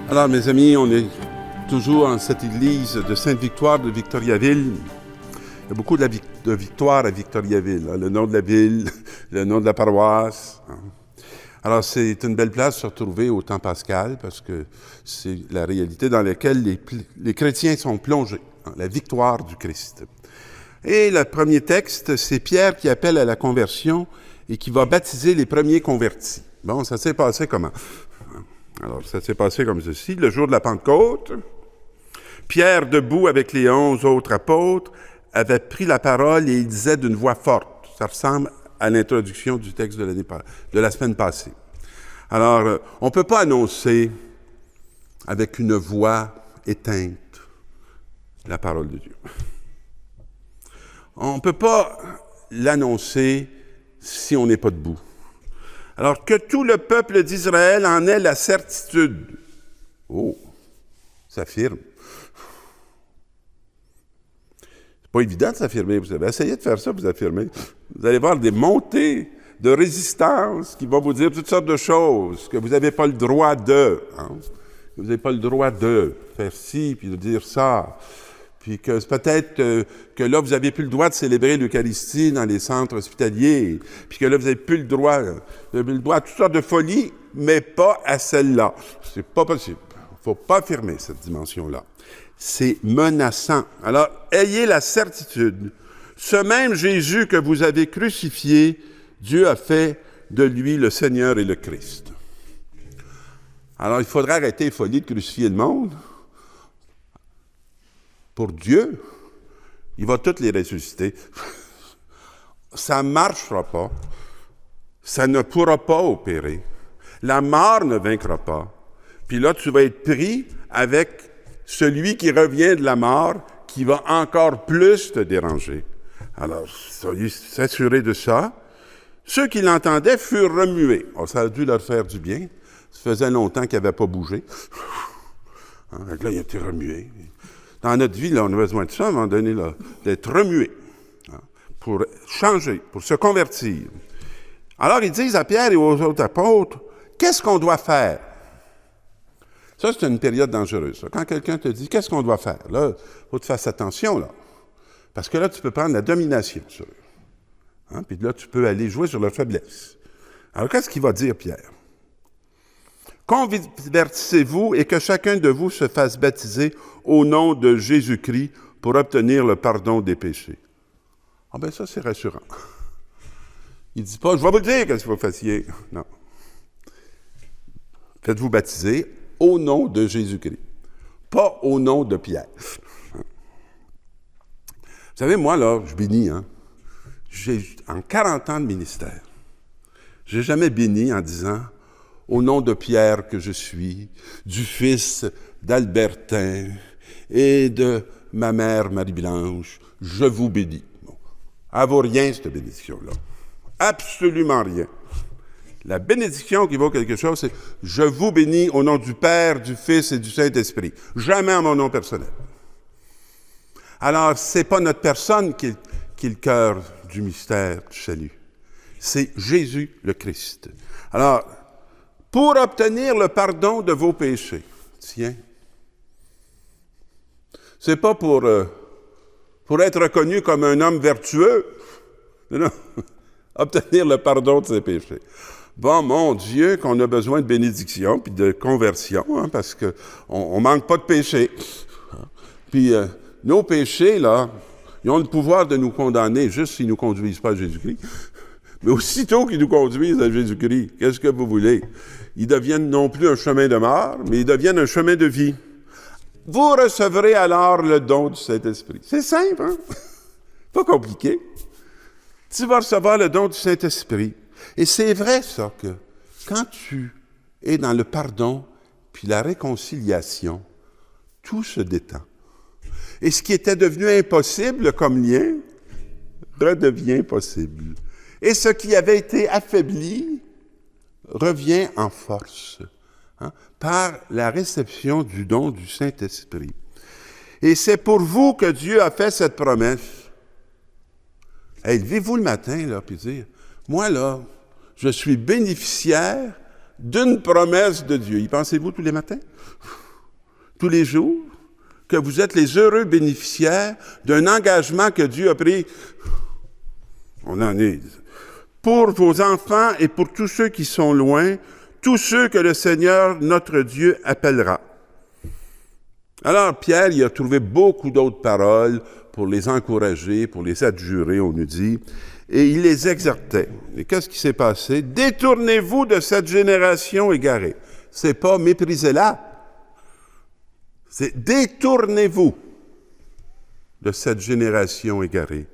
Alors, mes amis, on est toujours en cette église de Sainte-Victoire de Victoriaville. Il y a beaucoup de victoires à Victoriaville, hein, le nom de la ville, le nom de la paroisse. Hein. Alors, c'est une belle place de se retrouver au temps pascal parce que c'est la réalité dans laquelle les chrétiens sont plongés, hein, la victoire du Christ. Et le premier texte, c'est Pierre qui appelle à la conversion et qui va baptiser les premiers convertis. Bon, ça s'est passé comment? Alors, ça s'est passé comme ceci. Le jour de la Pentecôte, Pierre, debout avec les 11 autres apôtres, avait pris la parole et il disait d'une voix forte. Ça ressemble à l'introduction du texte de la semaine passée. Alors, on ne peut pas annoncer avec une voix éteinte la parole de Dieu. On ne peut pas l'annoncer si on n'est pas debout. Alors que tout le peuple d'Israël en ait la certitude. Oh, ça affirme. C'est pas évident de s'affirmer. Vous avez essayé de faire ça, vous affirmez. Vous allez voir des montées de résistance qui vont vous dire toutes sortes de choses, que vous n'avez pas le droit de. Hein? Vous n'avez pas le droit de faire ci, puis de dire ça. Puis que peut-être que là, vous n'avez plus le droit de célébrer l'Eucharistie dans les centres hospitaliers, puis que là, vous n'avez plus le droit à toutes sortes de folies, mais pas à celle-là. C'est pas possible. Il ne faut pas affirmer cette dimension-là. C'est menaçant. Alors, ayez la certitude. Ce même Jésus que vous avez crucifié, Dieu a fait de lui le Seigneur et le Christ. Alors, il faudra arrêter les folies de crucifier le monde. Pour Dieu, il va toutes les ressusciter. Ça ne marchera pas. Ça ne pourra pas opérer. La mort ne vaincra pas. Puis là, tu vas être pris avec celui qui revient de la mort, qui va encore plus te déranger. Alors, soyez assurés de ça. Ceux qui l'entendaient furent remués. Oh, ça a dû leur faire du bien. Ça faisait longtemps qu'ils n'avaient pas bougé. Hein, là, il a été remué. Dans notre vie, là, on a besoin de ça, à un moment donné, là, d'être remué, hein, pour changer, pour se convertir. Alors, ils disent à Pierre et aux autres apôtres, qu'est-ce qu'on doit faire? Ça, c'est une période dangereuse. Ça. Quand quelqu'un te dit, qu'est-ce qu'on doit faire? Là, il faut que tu fasses attention, là. Parce que là, tu peux prendre la domination sur eux. Hein? Puis là, tu peux aller jouer sur leur faiblesse. Alors, qu'est-ce qu'il va dire, Pierre? Convertissez-vous et que chacun de vous se fasse baptiser au nom de Jésus-Christ pour obtenir le pardon des péchés. Ah bien, ça, c'est rassurant. Il ne dit pas, je vais vous dire qu'est-ce qu'il faut fassiez. Non. Faites-vous baptiser au nom de Jésus-Christ, pas au nom de Pierre. Vous savez, moi, là, je bénis, hein. J'ai, en 40 ans de ministère, je n'ai jamais béni en disant au nom de Pierre que je suis, du fils d'Albertin et de ma mère Marie-Blanche, je vous bénis. Bon. Elle vaut rien, cette bénédiction-là. Absolument rien. La bénédiction qui vaut quelque chose, c'est « Je vous bénis au nom du Père, du Fils et du Saint-Esprit ». Jamais en mon nom personnel. Alors, c'est pas notre personne qui est le cœur du mystère du salut. C'est Jésus le Christ. Alors, pour obtenir le pardon de vos péchés. Tiens. C'est pas pour être reconnu comme un homme vertueux. Non. Obtenir le pardon de ses péchés. Bon, mon Dieu, qu'on a besoin de bénédiction puis de conversion, hein, parce qu'on manque pas de péché. Puis nos péchés, là, ils ont le pouvoir de nous condamner juste s'ils ne nous conduisent pas à Jésus-Christ. Mais aussitôt qu'ils nous conduisent à Jésus-Christ, qu'est-ce que vous voulez? Ils deviennent non plus un chemin de mort, mais ils deviennent un chemin de vie. Vous recevrez alors le don du Saint-Esprit. C'est simple, hein? Pas compliqué. Tu vas recevoir le don du Saint-Esprit. Et c'est vrai, ça, que quand tu es dans le pardon puis la réconciliation, tout se détend. Et ce qui était devenu impossible comme lien redevient possible. Et ce qui avait été affaibli revient en force, hein, par la réception du don du Saint-Esprit. Et c'est pour vous que Dieu a fait cette promesse. Hey, levez-vous le matin, là, puis dire, moi, là, je suis bénéficiaire d'une promesse de Dieu. Y pensez-vous tous les matins? tous les jours, que vous êtes les heureux bénéficiaires d'un engagement que Dieu a pris. On en est. Pour vos enfants et pour tous ceux qui sont loin, tous ceux que le Seigneur, notre Dieu, appellera. Alors, Pierre, il a trouvé beaucoup d'autres paroles pour les encourager, pour les adjurer, on nous dit, et il les exhortait. Et qu'est-ce qui s'est passé? Détournez-vous de cette génération égarée. C'est pas méprisez-la. C'est détournez-vous de cette génération égarée.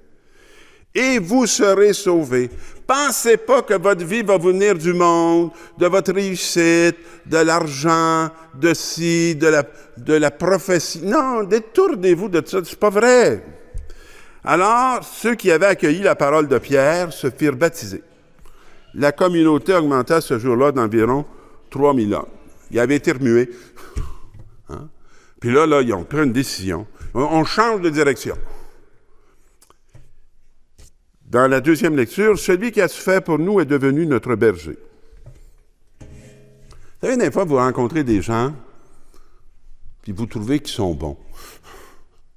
Et vous serez sauvés. Pensez pas que votre vie va venir du monde, de votre réussite, de l'argent, de ci, de la prophétie. Non, détournez-vous de ça, c'est pas vrai. Alors, ceux qui avaient accueilli la parole de Pierre se firent baptiser. La communauté augmenta ce jour-là d'environ 3000 hommes. Ils avaient été remués. Hein? Puis là, ils ont pris une décision. On change de direction. Dans la deuxième lecture, celui qui a souffert pour nous est devenu notre berger. Vous savez, des fois, vous rencontrez des gens, puis vous trouvez qu'ils sont bons.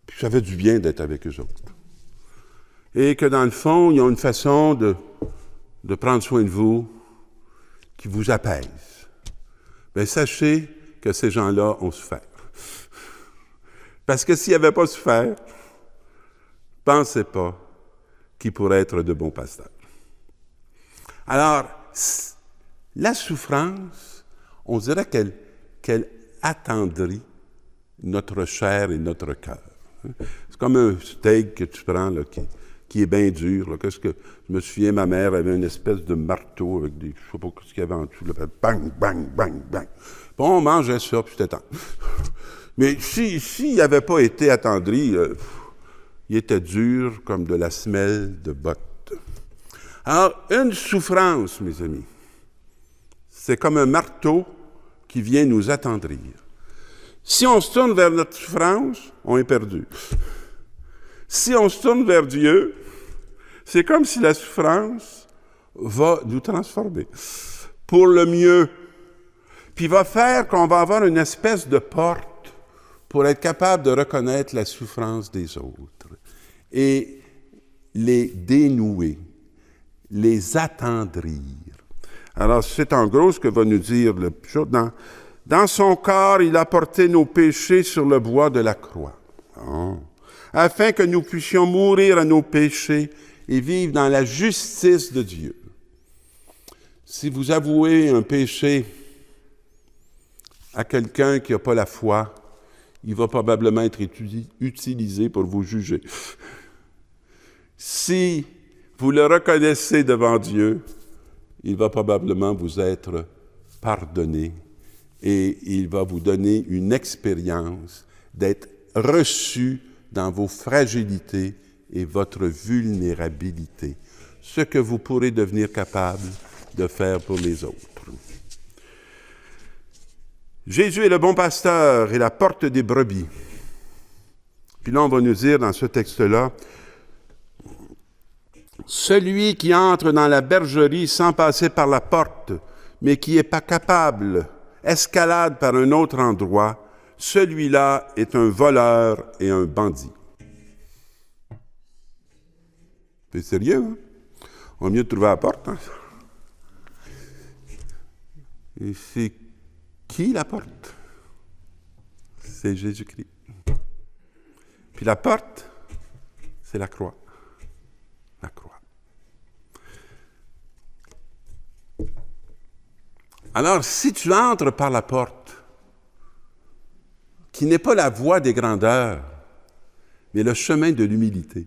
Puis ça fait du bien d'être avec eux autres. Et que dans le fond, ils ont une façon de prendre soin de vous qui vous apaise. Bien, sachez que ces gens-là ont souffert. Parce que s'ils n'avaient pas souffert, pensez pas qu'ils pourraient être de bons pasteurs. Alors, la souffrance, on dirait qu'elle attendrit notre chair et notre cœur. C'est comme un steak que tu prends là, qui est bien dur. Là. Qu'est-ce que je me souviens, ma mère avait une espèce de marteau avec des, je sais pas ce qu'il y avait en dessous, là, bang, bang, bang, bang. Puis on mangeait ça, puis c'était temps. Mais s'il n'avait pas été attendri, il était dur comme de la semelle de botte. Alors, une souffrance, mes amis, c'est comme un marteau qui vient nous attendrir. Si on se tourne vers notre souffrance, on est perdu. Si on se tourne vers Dieu, c'est comme si la souffrance va nous transformer pour le mieux. Puis va faire qu'on va avoir une espèce de porte pour être capable de reconnaître la souffrance des autres et les dénouer, les attendrir. Alors, c'est en gros ce que va nous dire le dans son corps, il a porté nos péchés sur le bois de la croix, afin que nous puissions mourir à nos péchés et vivre dans la justice de Dieu. Si vous avouez un péché à quelqu'un qui n'a pas la foi, il va probablement être utilisé pour vous juger. Si vous le reconnaissez devant Dieu, il va probablement vous être pardonné et il va vous donner une expérience d'être reçu dans vos fragilités et votre vulnérabilité, ce que vous pourrez devenir capable de faire pour les autres. Jésus est le bon pasteur et la porte des brebis. Puis là, on va nous dire dans ce texte-là, celui qui entre dans la bergerie sans passer par la porte, mais qui n'est pas capable, escalade par un autre endroit, celui-là est un voleur et un bandit. C'est sérieux, hein? On va mieux trouver la porte. Hein? Et c'est qui la porte? C'est Jésus-Christ. Puis la porte, c'est la croix. La croix. Alors, si tu entres par la porte, qui n'est pas la voie des grandeurs, mais le chemin de l'humilité,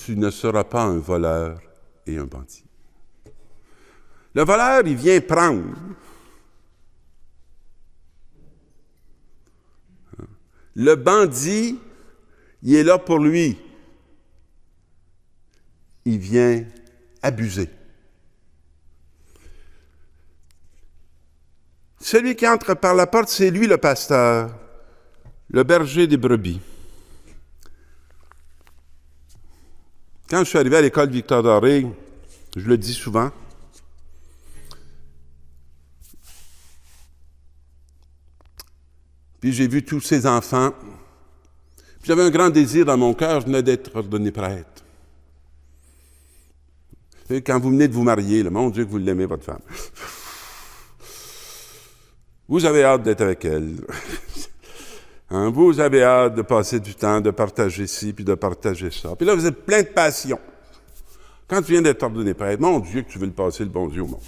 tu ne seras pas un voleur et un bandit. Le voleur, il vient prendre. Le bandit, il est là pour lui. Il vient abuser. Celui qui entre par la porte, c'est lui le pasteur, le berger des brebis. Quand je suis arrivé à l'école Victor Doré, je le dis souvent, Puis j'ai vu tous ces enfants. Puis j'avais un grand désir dans mon cœur, je venais d'être ordonné prêtre. Et quand vous venez de vous marier, là, mon Dieu que vous l'aimez, votre femme. Vous avez hâte d'être avec elle. Hein, vous avez hâte de passer du temps, de partager ci, puis de partager ça. Puis là, vous êtes plein de passion. Quand tu viens d'être ordonné prêtre, mon Dieu que tu veux le passer, le bon Dieu au monde.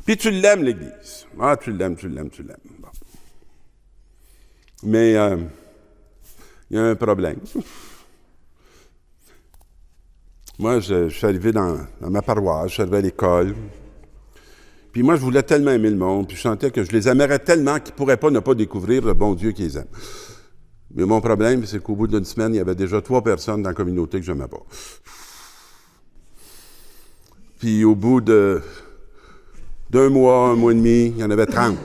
Puis tu l'aimes, l'Église. Ah, tu l'aimes. Bon. Mais il y a un problème. Moi, je suis arrivé dans ma paroisse, je suis arrivé à l'école. Puis moi, je voulais tellement aimer le monde, puis je sentais que je les aimerais tellement qu'ils ne pourraient pas ne pas découvrir le bon Dieu qui les aime. Mais mon problème, c'est qu'au bout d'une semaine, il y avait déjà 3 personnes dans la communauté que je n'aimais pas. Puis au bout d'un mois, un mois et demi, il y en avait 30.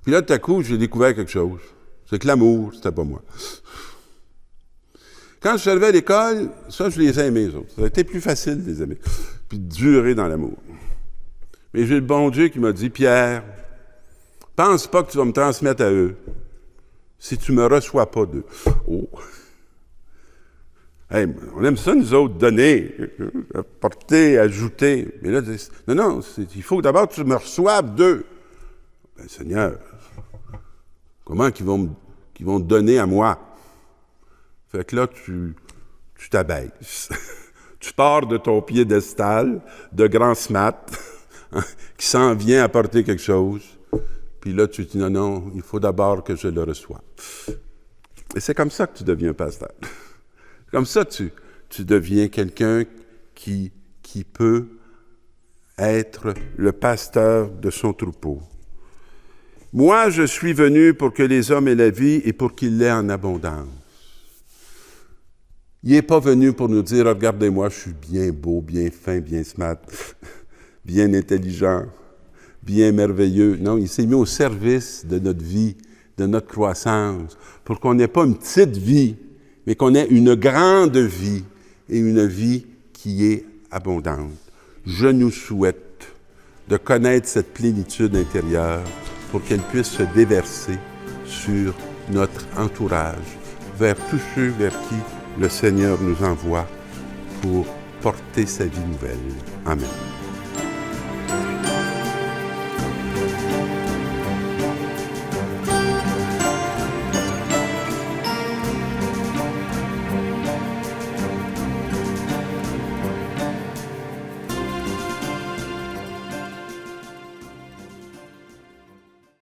Puis là, tout à coup, j'ai découvert quelque chose. C'est que l'amour, c'était pas moi. Quand je suis arrivé à l'école, ça, je les ai aimés, les autres. Ça a été plus facile de les aimer. Puis de durer dans l'amour. Mais j'ai le bon Dieu qui m'a dit, Pierre, pense pas que tu vas me transmettre à eux si tu me reçois pas d'eux. Oh! Hey, on aime ça, nous autres, donner, apporter, ajouter. Mais là, non, il faut d'abord que tu me reçoives d'eux. Ben, Seigneur, comment qu'ils vont te donner à moi? Fait que là, tu t'abaisses. Tu pars de ton piédestal de grand smat qui s'en vient apporter quelque chose. Puis là, tu te dis, non, il faut d'abord que je le reçoive. Et c'est comme ça que tu deviens pasteur. Comme ça, tu deviens quelqu'un qui peut être le pasteur de son troupeau. Moi, je suis venu pour que les hommes aient la vie et pour qu'ils l'aient en abondance. Il n'est pas venu pour nous dire, regardez-moi, je suis bien beau, bien fin, bien smart, bien intelligent, bien merveilleux. Non, il s'est mis au service de notre vie, de notre croissance, pour qu'on n'ait pas une petite vie, mais qu'on ait une grande vie et une vie qui est abondante. Je nous souhaite de connaître cette plénitude intérieure pour qu'elle puisse se déverser sur notre entourage, vers tous ceux vers qui le Seigneur nous envoie pour porter sa vie nouvelle. Amen.